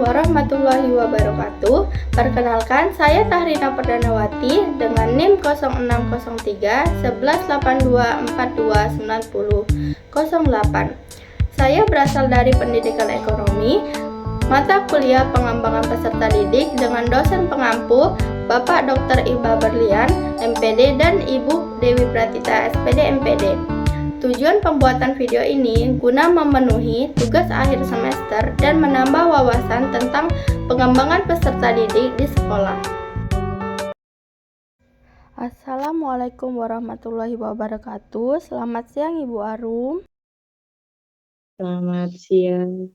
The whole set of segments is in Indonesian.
warahmatullahi wabarakatuh. Perkenalkan, saya Tahrina Perdanawati dengan NIM 0603 1182429008. Saya berasal dari Pendidikan Ekonomi, mata kuliah pengembangan peserta didik dengan dosen pengampu Bapak Dr. Iqbal Berlian, MPD, dan Ibu Dewi Pratita, SPD, MPD. Tujuan pembuatan video ini guna memenuhi tugas akhir semester dan menambah wawasan tentang pengembangan peserta didik di sekolah. Assalamualaikum warahmatullahi wabarakatuh. Selamat siang Ibu Arum. Selamat siang.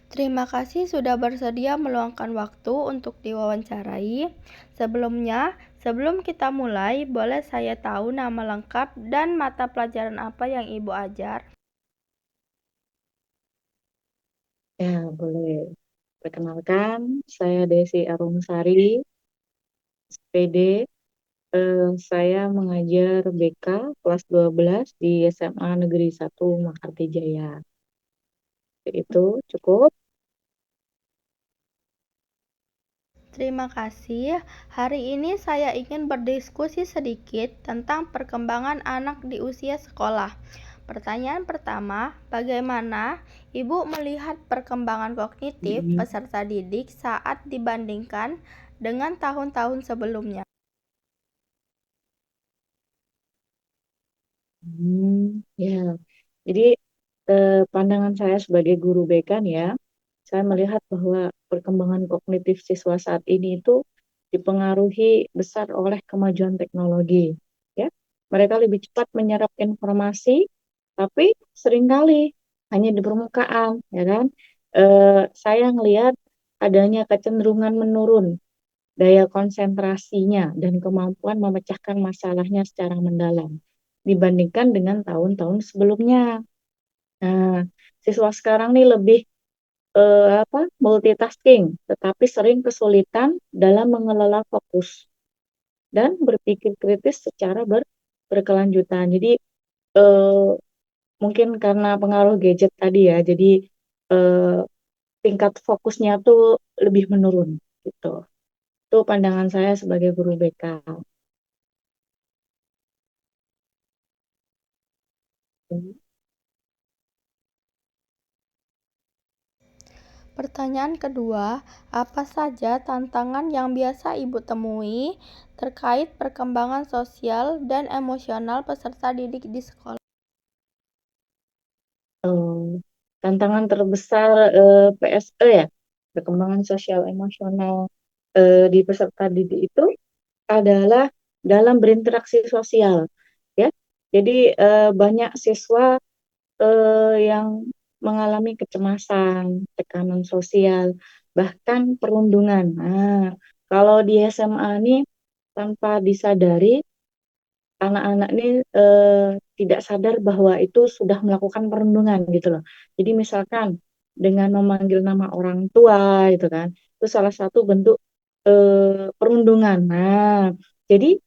Terima kasih sudah bersedia meluangkan waktu untuk diwawancarai. Sebelum kita mulai, boleh saya tahu nama lengkap dan mata pelajaran apa yang Ibu ajar? Ya, boleh. Perkenalkan, saya Desi Arumsari, SPD. Saya mengajar BK kelas 12 di SMA Negeri 1 Mekarti Jaya. Itu cukup. Terima kasih. Hari ini saya ingin berdiskusi sedikit tentang perkembangan anak di usia sekolah. Pertanyaan pertama, bagaimana Ibu melihat perkembangan kognitif peserta didik saat dibandingkan dengan tahun-tahun sebelumnya? Ya, jadi pandangan saya sebagai guru BK nih ya, saya melihat bahwa perkembangan kognitif siswa saat ini itu dipengaruhi besar oleh kemajuan teknologi. Ya, mereka lebih cepat menyerap informasi, tapi seringkali hanya di permukaan, ya kan? Saya melihat adanya kecenderungan menurun daya konsentrasinya dan kemampuan memecahkan masalahnya secara mendalam dibandingkan dengan tahun-tahun sebelumnya. Nah, siswa sekarang nih lebih multitasking, tetapi sering kesulitan dalam mengelola fokus dan berpikir kritis secara berkelanjutan. Jadi eh, mungkin karena pengaruh gadget tadi ya, jadi eh, tingkat fokusnya tuh lebih menurun gitu. Itu pandangan saya sebagai guru BK. Pertanyaan kedua, apa saja tantangan yang biasa Ibu temui terkait perkembangan sosial dan emosional peserta didik di sekolah? Tantangan terbesar PSE ya, perkembangan sosial emosional di peserta didik itu adalah dalam berinteraksi sosial, ya. Jadi banyak siswa yang mengalami kecemasan, tekanan sosial, bahkan perundungan. Nah, kalau di SMA ini tanpa disadari anak-anak ini tidak sadar bahwa itu sudah melakukan perundungan gitu loh. Jadi misalkan dengan memanggil nama orang tua gitu kan, itu salah satu bentuk perundungan. Nah, jadi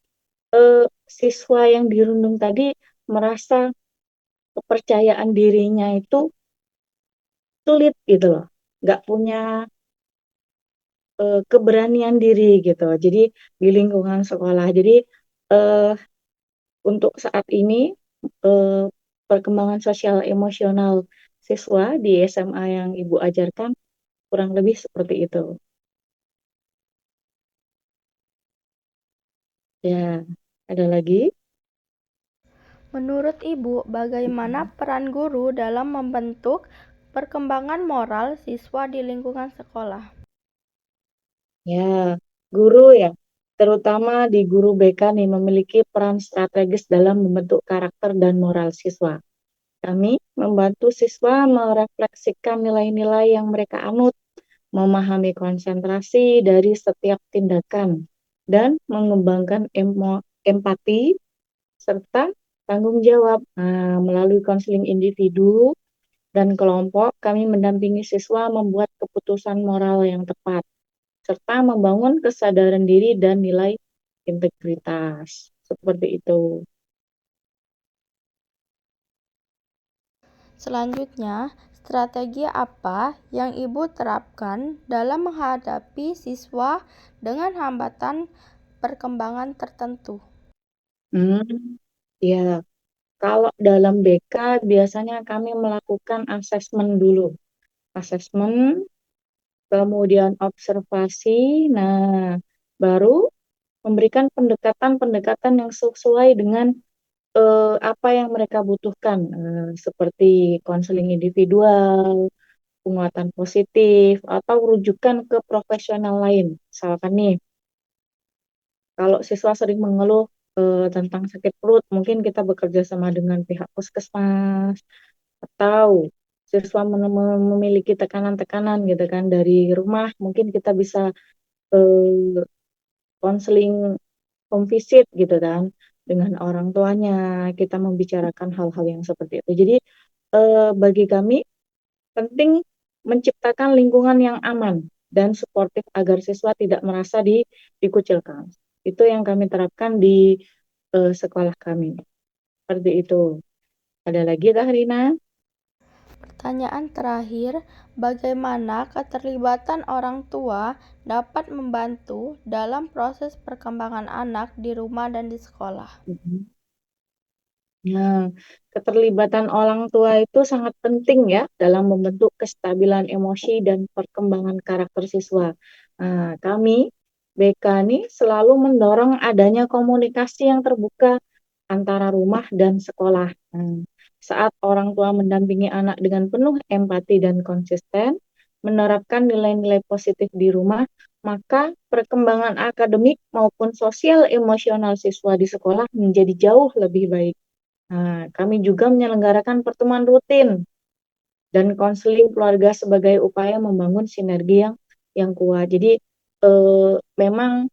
eh, siswa yang dirundung tadi merasa kepercayaan dirinya itu sulit gitu loh, nggak punya keberanian diri gitu. Jadi di lingkungan sekolah. Jadi eh, untuk saat ini eh, perkembangan sosial emosional siswa di SMA yang Ibu ajarkan kurang lebih seperti itu. Ya, ada lagi? Menurut Ibu, bagaimana peran guru dalam membentuk perkembangan moral siswa di lingkungan sekolah? Ya, guru ya, terutama di guru BK nih memiliki peran strategis dalam membentuk karakter dan moral siswa. Kami membantu siswa merefleksikan nilai-nilai yang mereka anut, memahami konsentrasi dari setiap tindakan, dan mengembangkan empati serta tanggung jawab. Nah, melalui konseling individu dan kelompok, kami mendampingi siswa membuat keputusan moral yang tepat, serta membangun kesadaran diri dan nilai integritas. Seperti itu. Selanjutnya, Strategi apa yang Ibu terapkan dalam menghadapi siswa dengan hambatan perkembangan tertentu? Ya, kalau dalam BK biasanya kami melakukan asesmen dulu. Asesmen, kemudian observasi, nah baru memberikan pendekatan-pendekatan yang sesuai dengan apa yang mereka butuhkan, seperti konseling individual, penguatan positif, atau rujukan ke profesional lain. Misalkan nih, kalau siswa sering mengeluh tentang sakit perut, mungkin kita bekerja sama dengan pihak puskesmas, atau siswa memiliki tekanan-tekanan gitu kan dari rumah, mungkin kita bisa eh, konseling home visit gitu kan dengan orang tuanya, kita membicarakan hal-hal yang seperti itu. Jadi bagi kami penting menciptakan lingkungan yang aman dan suportif agar siswa tidak merasa dikucilkan. Itu yang kami terapkan di sekolah kami. Seperti itu. Ada lagi, Tah Rina? Pertanyaan terakhir, bagaimana keterlibatan orang tua dapat membantu dalam proses perkembangan anak di rumah dan di sekolah? Mhm. Nah, keterlibatan orang tua itu sangat penting ya dalam membentuk kestabilan emosi dan perkembangan karakter siswa. Nah, kami BK ini selalu mendorong adanya komunikasi yang terbuka antara rumah dan sekolah. Saat orang tua mendampingi anak dengan penuh empati dan konsisten, menerapkan nilai-nilai positif di rumah, maka perkembangan akademik maupun sosial emosional siswa di sekolah menjadi jauh lebih baik. Nah, kami juga menyelenggarakan pertemuan rutin dan konseling keluarga sebagai upaya membangun sinergi yang kuat. Jadi memang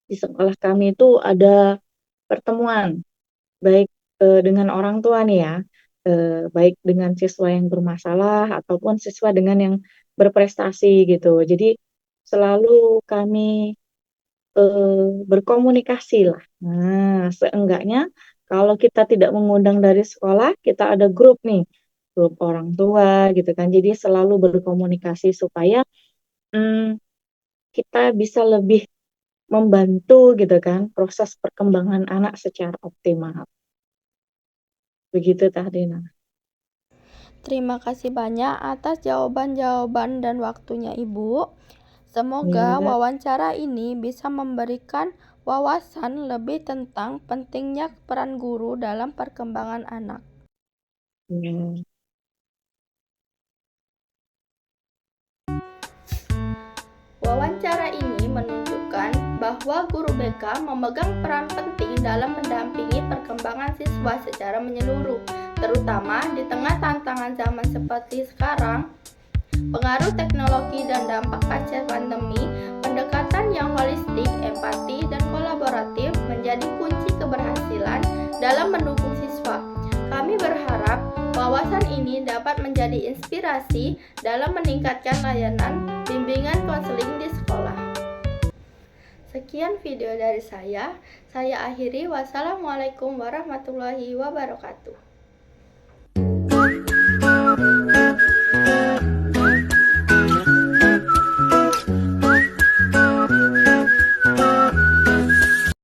di sekolah kami itu ada pertemuan baik dengan orang tua nih ya, baik dengan siswa yang bermasalah ataupun siswa dengan yang berprestasi gitu. Jadi selalu kami berkomunikasi lah. Nah, seenggaknya kalau kita tidak mengundang dari sekolah, kita ada grup nih, grup orang tua gitu kan. Jadi selalu berkomunikasi supaya mm, kita bisa lebih membantu gitu kan proses perkembangan anak secara optimal. Begitu Tah Dina. Terima kasih banyak atas jawaban-jawaban dan waktunya Ibu. Semoga Ya, wawancara ini bisa memberikan wawasan lebih tentang pentingnya peran guru dalam perkembangan anak. ya. Wawancara ini menunjukkan bahwa guru BK memegang peran penting dalam mendampingi perkembangan siswa secara menyeluruh, terutama di tengah tantangan zaman seperti sekarang. Pengaruh teknologi dan dampak pasca pandemi, pendekatan yang holistik, empati, dan kolaboratif menjadi kunci keberhasilan dalam mendukung siswa. Kami berharap wawasan ini dapat menjadi inspirasi dalam meningkatkan layanan bimbingan konseling di sekolah. Sekian video dari saya akhiri. Wassalamualaikum warahmatullahi wabarakatuh.